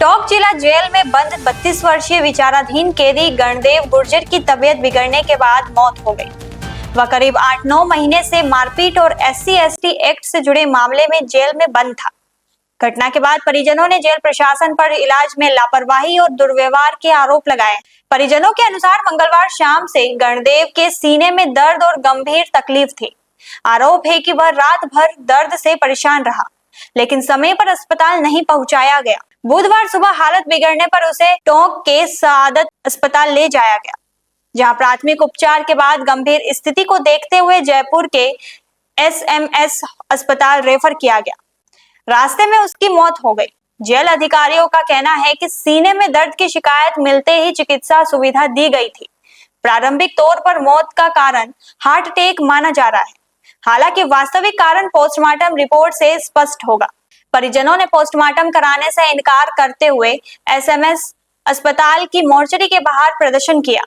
टोंक जिला जेल में बंद 32 वर्षीय विचाराधीन कैदी गणदेव गुर्जर की तबीयत बिगड़ने के बाद मौत हो गई। वह करीब 8-9 महीने से मारपीट और SC/ST एक्ट से जुड़े मामले में जेल में बंद था। घटना के बाद परिजनों ने जेल प्रशासन पर इलाज में लापरवाही और दुर्व्यवहार के आरोप लगाए। परिजनों के अनुसार मंगलवार शाम से गणदेव के सीने में दर्द और गंभीर तकलीफ थी। आरोप है कि वह रात भर दर्द से परेशान रहा, लेकिन समय पर अस्पताल नहीं पहुंचाया गया। बुधवार सुबह हालत बिगड़ने पर उसे टोंक के सआदत अस्पताल ले जाया गया, जहां प्राथमिक उपचार के बाद गंभीर स्थिति को देखते हुए जयपुर के SMS अस्पताल रेफर किया गया। रास्ते में उसकी मौत हो गई। जेल अधिकारियों का कहना है कि सीने में दर्द की शिकायत मिलते ही चिकित्सा सुविधा दी गई थी। प्रारंभिक तौर पर मौत का कारण हार्ट अटैक माना जा रहा है। हालांकि वास्तविक कारण पोस्टमार्टम रिपोर्ट से स्पष्ट होगा। परिजनों ने पोस्टमार्टम कराने से इनकार करते हुए SMS अस्पताल की मोर्चरी के बाहर प्रदर्शन किया।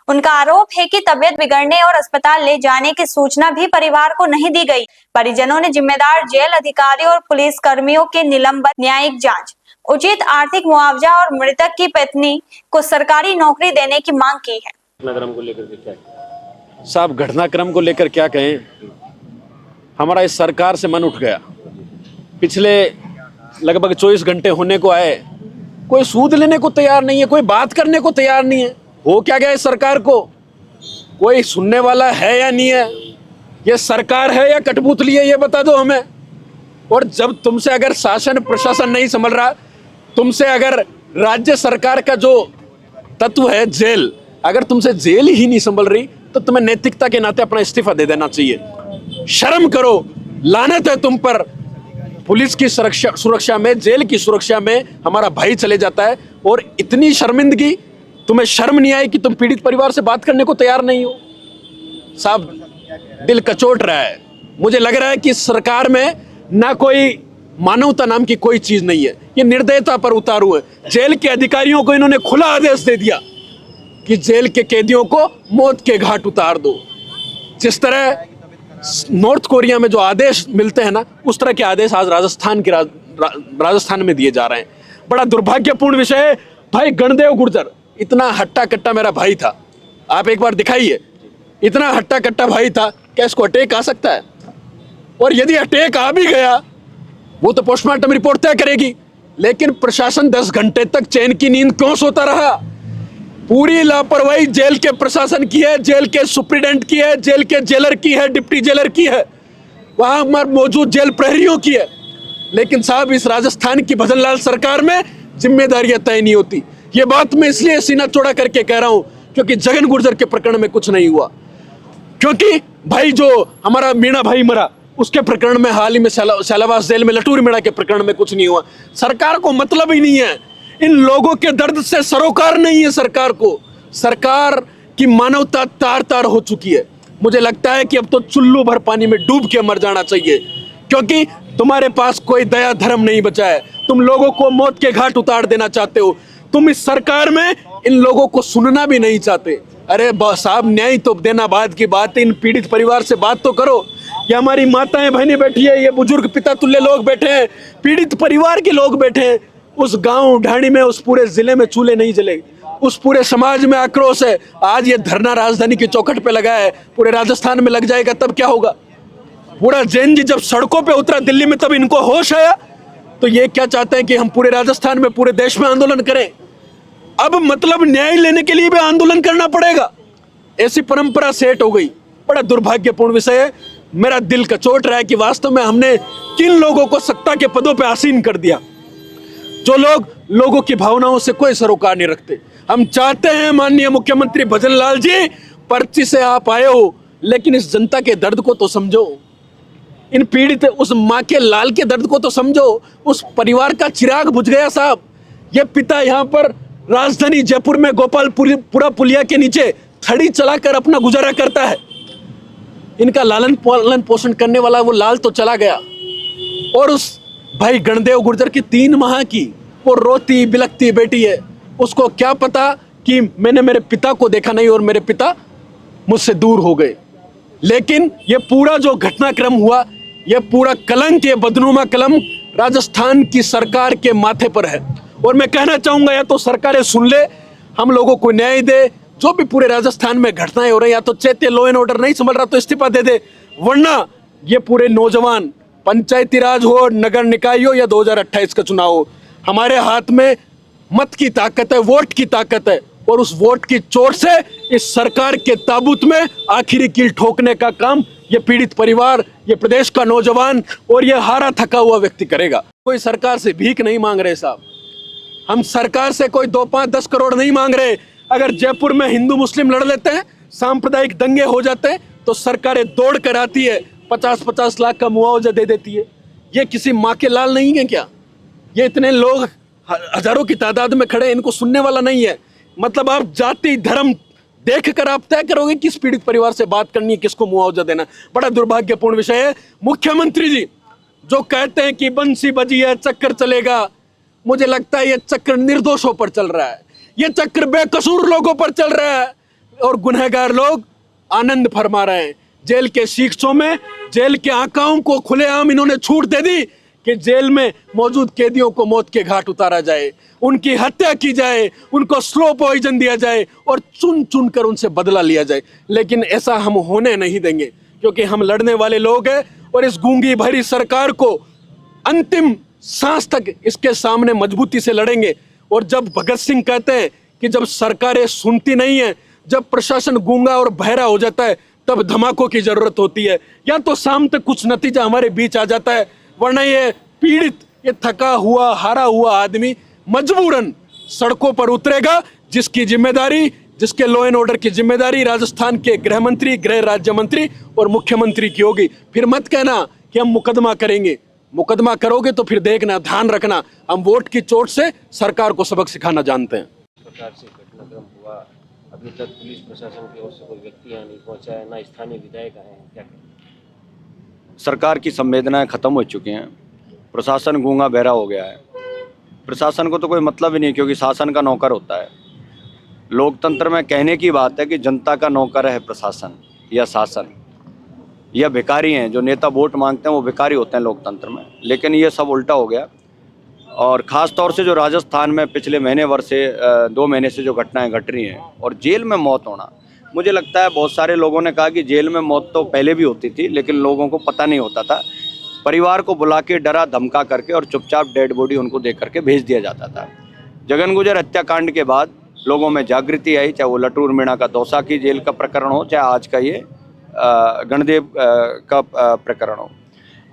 उनका आरोप है कि तबीयत बिगड़ने और अस्पताल ले जाने की सूचना भी परिवार को नहीं दी गई। परिजनों ने जिम्मेदार जेल अधिकारियों और पुलिस कर्मियों के निलंबन, न्यायिक जांच, उचित आर्थिक मुआवजा और मृतक की पत्नी को सरकारी नौकरी देने की मांग की है। घटनाक्रम को लेकर क्या साहब, घटनाक्रम को लेकर क्या कहें, हमारा इस सरकार से मन उठ गया। पिछले लगभग 24 घंटे होने को आए, कोई सूद लेने को तैयार नहीं है, कोई बात करने को तैयार नहीं है। हो क्या गया इस सरकार को? कोई सुनने वाला है या नहीं है? ये सरकार है या कठपुतली है, ये बता दो हमें। और जब तुमसे अगर शासन प्रशासन नहीं संभल रहा, तुमसे अगर राज्य सरकार का जो तत्व है जेल, अगर तुमसे जेल ही नहीं संभल रही, तो तुम्हें नैतिकता के नाते अपना इस्तीफा दे देना चाहिए। शर्म करो, लानत है तुम पर। पुलिस की सुरक्षा में, जेल की सुरक्षा में हमारा भाई चले जाता है, और इतनी शर्मिंदगी, तुम्हें शर्म नहीं आई कि तुम पीड़ित परिवार से बात करने को तैयार नहीं हो? साहब, दिल कचोट रहा है। मुझे लग रहा है कि सरकार में ना कोई मानवता नाम की कोई चीज नहीं है। ये निर्दयता पर उतारू है। जेल के अधिकारियों को इन्होंने खुला आदेश दे दिया कि जेल के कैदियों को मौत के घाट उतार दो। जिस तरह नॉर्थ कोरिया में जो आदेश मिलते हैं ना, उस तरह के आदेश आज राजस्थान में दिए जा रहे हैं। बड़ा दुर्भाग्यपूर्ण विषय है। भाई गणदेव गुर्जर इतना हट्टा कट्टा मेरा भाई था, आप एक बार दिखाइए। इतना हट्टा कट्टा भाई था, क्या इसको अटैक आ सकता है? और यदि अटैक आ भी गया, वो तो पोस्टमार्टम रिपोर्ट तय करेगी। लेकिन प्रशासन 10 घंटे तक चैन की नींद क्यों सोता रहा? पूरी लापरवाही जेल के प्रशासन की है, जेल के सुप्रीडेंट की है, जेल के जेलर की है, डिप्टी जेलर की है, वहां मौजूद जेल प्रहरियों की है। लेकिन साहब, इस राजस्थान की भजनलाल सरकार में जिम्मेदारियां तय नहीं होती। ये बात मैं इसलिए सीना चौड़ा करके कह रहा हूं क्योंकि जगन गुर्जर के प्रकरण में कुछ नहीं हुआ, क्योंकि भाई जो हमारा मीणा भाई मरा, उसके प्रकरण में हाल ही में शालावास जेल में लटूर मीणा के प्रकरण में कुछ नहीं हुआ। सरकार को मतलब ही नहीं है, इन लोगों के दर्द से सरोकार नहीं है सरकार को। सरकार की मानवता तार तार हो चुकी है। मुझे लगता है कि अब तो चुल्लू भर पानी में डूब के मर जाना चाहिए, क्योंकि तुम्हारे पास कोई दया धर्म नहीं बचा है। तुम लोगों को मौत के घाट उतार देना चाहते हो। तुम इस सरकार में इन लोगों को सुनना भी नहीं चाहते। अरे साहब, न्याय तो देना बाद की बात है, इन पीड़ित परिवार से बात तो करो। ये हमारी माताएं बहनें बैठी है, ये बुजुर्ग पिता तुल्य लोग बैठे हैं, पीड़ित परिवार के लोग बैठे हैं। उस गांव ढाणी में, उस पूरे जिले में चूल्हे नहीं जले, उस पूरे समाज में आक्रोश है। आज ये धरना राजधानी की चौखट पे लगा है, पूरे राजस्थान में लग जाएगा, तब क्या होगा? पूरा जैन जी जब सड़कों पे उतरा दिल्ली में, तब इनको होश आया। तो ये क्या चाहते हैं कि हम पूरे राजस्थान में, पूरे देश में आंदोलन करें? अब मतलब न्याय लेने के लिए भी आंदोलन करना पड़ेगा। ऐसी परंपरा सेट हो गई। बड़ा दुर्भाग्यपूर्ण विषय है। मेरा दिल कचोट रहा है कि वास्तव में हमने किन लोगों को सत्ता के पदों पे आसीन कर दिया, जो लोग लोगों की भावनाओं से कोई सरोकार नहीं रखते। हम चाहते हैं माननीय मुख्यमंत्री भजनलाल जी, पर्ची से आप आए हो, लेकिन इस जनता के दर्द को तो समझो। इन पीड़ित, उस माँ के लाल के दर्द को तो समझो। उस परिवार का चिराग बुझ गया साहब। ये पिता यहाँ पर राजधानी जयपुर में गोपालपुरा पुलिया के नीचे खड़ी चलाकर अपना गुजारा करता है। इनका लालन पालन पोषण करने वाला वो लाल तो चला गया, और उस भाई गणदेव गुर्जर की 3 माह की वो रोती बिलखती बेटी है। उसको क्या पता कि मैंने मेरे पिता को देखा नहीं और मेरे पिता मुझसे दूर हो गए। लेकिन ये पूरा जो घटनाक्रम हुआ, ये पूरा कलंक, ये बदनुमा कलंक राजस्थान की सरकार के माथे पर है। और मैं कहना चाहूंगा, या तो सरकारें सुन ले, हम लोगों को न्याय दे। जो भी पूरे राजस्थान में घटनाएं हो रही, या तो चैत्य लॉ एंड ऑर्डर नहीं संभल रहा तो इस्तीफा दे दे, वरना ये पूरे नौजवान, पंचायती राज हो, नगर निकाय हो या 2028 का चुनाव हो, हमारे हाथ में मत की ताकत है, वोट की ताकत है, और उस वोट की चोट से इस सरकार के ताबूत में आखिरी कील ठोकने का काम ये पीड़ित परिवार, ये प्रदेश का नौजवान और ये हारा थका हुआ व्यक्ति करेगा। कोई सरकार से भीख नहीं मांग रहे साहब, हम सरकार से कोई 2, 5, 10 करोड़ नहीं मांग रहे। अगर जयपुर में हिंदू मुस्लिम लड़ लेते हैं, सांप्रदायिक दंगे हो जाते हैं, तो सरकारें दौड़ कर आती है, 50-50 लाख का मुआवजा दे देती है। ये किसी माँ के लाल नहीं है क्या? ये इतने लोग हजारों की तादाद में खड़े, इनको सुनने वाला नहीं है। मतलब आप जाति धर्म देख कर आप तय करोगे किस पीड़ित परिवार से बात करनी है, किसको मुआवजा देना। बड़ा दुर्भाग्यपूर्ण विषय है। मुख्यमंत्री जी जो कहते हैं कि बंसी बजी है, चक्कर चलेगा, मुझे लगता है ये चक्र निर्दोषों पर चल रहा है, ये चक्र बेकसूर लोगों पर चल रहा है, और गुनहगार लोग आनंद फरमा रहे हैं। जेल के शीशों में जेल के आकाओं को खुलेआम इन्होंने छूट दे दी कि जेल में मौजूद कैदियों को मौत के घाट उतारा जाए, उनकी हत्या की जाए, उनको स्लो पॉइजन दिया जाए और चुन चुन कर उनसे बदला लिया जाए। लेकिन ऐसा हम होने नहीं देंगे, क्योंकि हम लड़ने वाले लोग हैं और इस गूंगी भरी सरकार को अंतिम सांस तक इसके सामने मजबूती से लड़ेंगे। और जब भगत सिंह कहते हैं कि जब सरकारें सुनती नहीं है, जब प्रशासन गूंगा और बहरा हो जाता है, तब धमाकों की जरूरत होती है। या तो शाम तक कुछ नतीजा हमारे बीच आ जाता है, वरना ये पीड़ित, ये थका हुआ हारा हुआ आदमी मजबूरन सड़कों पर उतरेगा, जिसकी जिम्मेदारी, जिसके लॉ एंड ऑर्डर की जिम्मेदारी राजस्थान के गृह मंत्री, गृह राज्य मंत्री और मुख्यमंत्री की होगी। फिर मत कहना कि हम मुकदमा करेंगे। मुकदमा करोगे तो फिर देखना, ध्यान रखना, हम वोट की चोट से सरकार को सबक सिखाना जानते हैं। प्रकार से घटनाक्रम हुआ, अभी तक पुलिस प्रशासन की ओर से कोई व्यक्ति यहाँ नहीं पहुँचा है, ना स्थानीय विधायक आए हैं, क्या करें? सरकार की संवेदनाएं खत्म हो चुकी हैं, प्रशासन गूंगा बहरा हो गया है। प्रशासन को तो कोई मतलब ही नहीं, क्योंकि शासन का नौकर होता है। लोकतंत्र में कहने की बात है कि जनता का नौकर है प्रशासन या शासन, या भिखारी हैं। जो नेता वोट मांगते हैं वो भिखारी होते हैं लोकतंत्र में। लेकिन ये सब उल्टा हो गया, और ख़ास तौर से जो राजस्थान में पिछले महीने भर से 2 महीने से जो घटनाएं घट रही हैं और जेल में मौत होना, मुझे लगता है बहुत सारे लोगों ने कहा कि जेल में मौत तो पहले भी होती थी, लेकिन लोगों को पता नहीं होता था। परिवार को बुला के डरा धमका करके और चुपचाप डेड बॉडी उनको दे करके भेज दिया जाता था। जगन गुजर हत्याकांड के बाद लोगों में जागृति आई, चाहे वो लटूर मीणा का दौसा की जेल का प्रकरण हो, चाहे आज का ये गणदेव का प्रकरण हो।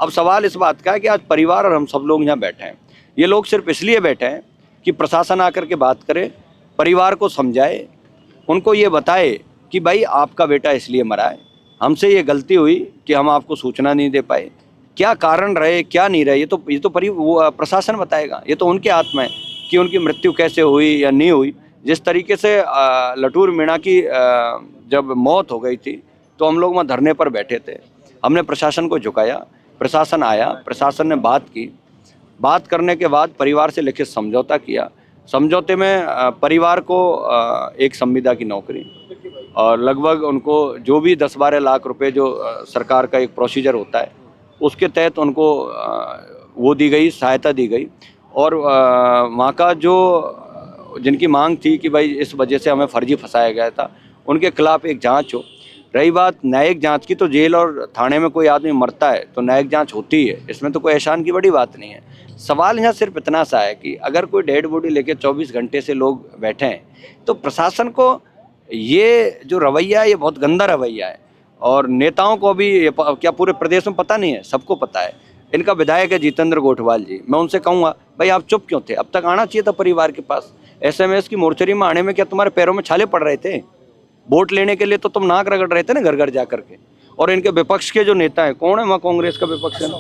अब सवाल इस बात का है कि आज परिवार और हम सब लोग यहाँ बैठे हैं। ये लोग सिर्फ इसलिए बैठे हैं कि प्रशासन आकर के बात करे, परिवार को समझाए, उनको ये बताए कि भाई आपका बेटा इसलिए मरा है, हमसे ये गलती हुई कि हम आपको सूचना नहीं दे पाए, क्या कारण रहे क्या नहीं रहे, ये तो प्रशासन बताएगा। ये तो उनके हाथ में है कि उनकी मृत्यु कैसे हुई या नहीं हुई। जिस तरीके से लटूर मीणा की जब मौत हो गई थी तो हम लोग वहाँ धरने पर बैठे थे, हमने प्रशासन को झुकाया, प्रशासन आया, प्रशासन ने बात की, बात करने के बाद परिवार से लिखित समझौता किया। समझौते में परिवार को एक संविदा की नौकरी और लगभग उनको जो भी 10-12 लाख रुपए जो सरकार का एक प्रोसीजर होता है उसके तहत उनको वो दी गई, सहायता दी गई। और वहाँ का जो जिनकी मांग थी कि भाई इस वजह से हमें फर्जी फंसाया गया था, उनके खिलाफ एक जांच हो। रही बात न्यायिक जांच की, तो जेल और थाने में कोई आदमी मरता है तो न्यायिक जांच होती है, इसमें तो कोई एहसान की बड़ी बात नहीं है। सवाल यहाँ सिर्फ इतना सा है कि अगर कोई डेड बॉडी लेके 24 घंटे से लोग बैठे हैं तो प्रशासन को ये जो रवैया है ये बहुत गंदा रवैया है। और नेताओं को भी क्या पूरे प्रदेश में पता नहीं है? सबको पता है। इनका विधायक है जितेंद्र गोठवाल जी, मैं उनसे कहूँगा भाई आप चुप क्यों थे? अब तक आना चाहिए था परिवार के पास। SMS की मोर्चरी में आने में क्या तुम्हारे पैरों में छाले पड़ रहे थे? वोट लेने के लिए तो तुम नाक रगड़ रहे थे ना घर घर जा करके। और इनके विपक्ष के जो नेता हैं, कौन है वहाँ कांग्रेस का विपक्ष है ना,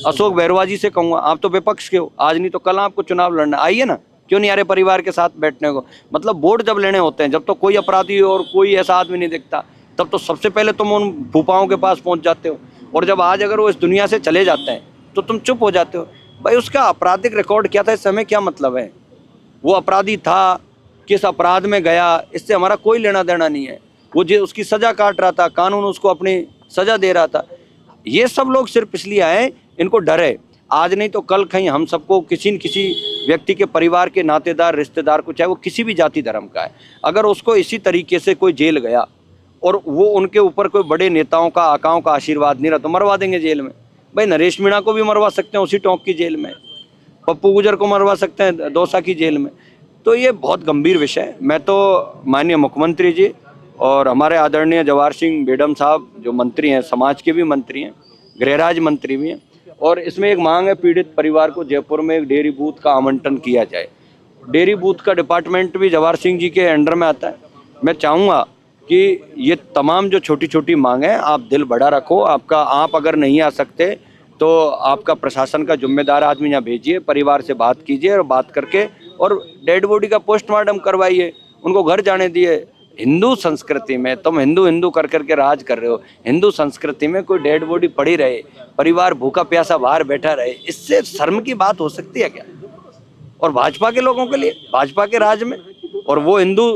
अशोक बहरवा जी से कहूँगा आप तो विपक्ष के हो, आज नहीं तो कल आपको चुनाव लड़ना, आइए ना, क्यों नहीं आ रहे परिवार के साथ बैठने को? मतलब वोट जब लेने होते हैं, जब तो कोई अपराधी और कोई ऐसा आदमी नहीं दिखता, तब तो सबसे पहले तुम उन भूपाओं के पास पहुँच जाते हो। और जब आज अगर वो इस दुनिया से चले जाते हैं तो तुम चुप हो जाते हो। भाई उसका आपराधिक रिकॉर्ड क्या था, इससे हमें क्या मतलब है? वो अपराधी था, किस अपराध में गया, इससे हमारा कोई लेना देना नहीं है। वो जो उसकी सज़ा काट रहा था, कानून उसको अपनी सज़ा दे रहा था। ये सब लोग सिर्फ इसलिए आए, इनको डर है आज नहीं तो कल कहीं हम सबको किसी न किसी व्यक्ति के परिवार के नातेदार रिश्तेदार को, चाहे वो किसी भी जाति धर्म का है, अगर उसको इसी तरीके से कोई जेल गया और वो उनके ऊपर कोई बड़े नेताओं का आकाओं का आशीर्वाद नहीं रहा तो मरवा देंगे जेल में। भाई नरेश मीणा को भी मरवा सकते हैं उसी टोंक की जेल में, पप्पू गुजर को मरवा सकते हैं दौसा की जेल में। तो ये बहुत गंभीर विषय है। मैं तो माननीय मुख्यमंत्री जी और हमारे आदरणीय जवाहर सिंह बेडम साहब जो मंत्री हैं, समाज के भी मंत्री हैं, गृह राज्य मंत्री भी हैं, और इसमें एक मांग है पीड़ित परिवार को जयपुर में एक डेयरी बूथ का आवंटन किया जाए। डेयरी बूथ का डिपार्टमेंट भी जवाहर सिंह जी के अंडर में आता है। मैं चाहूँगा कि ये तमाम जो छोटी छोटी मांगें हैं, आप दिल बड़ा रखो। आप अगर नहीं आ सकते तो आपका प्रशासन का जिम्मेदार आदमी यहाँ भेजिए, परिवार से बात कीजिए और बात करके और डेड बॉडी का पोस्टमार्टम करवाइए, उनको घर जाने दिए। हिंदू संस्कृति में तुम हिंदू हिंदू कर करके राज कर रहे हो, हिंदू संस्कृति में कोई डेड बॉडी पड़ी रहे, परिवार भूखा प्यासा बाहर बैठा रहे, इससे शर्म की बात हो सकती है क्या? और भाजपा के लोगों के लिए, भाजपा के राज में, और वो हिंदू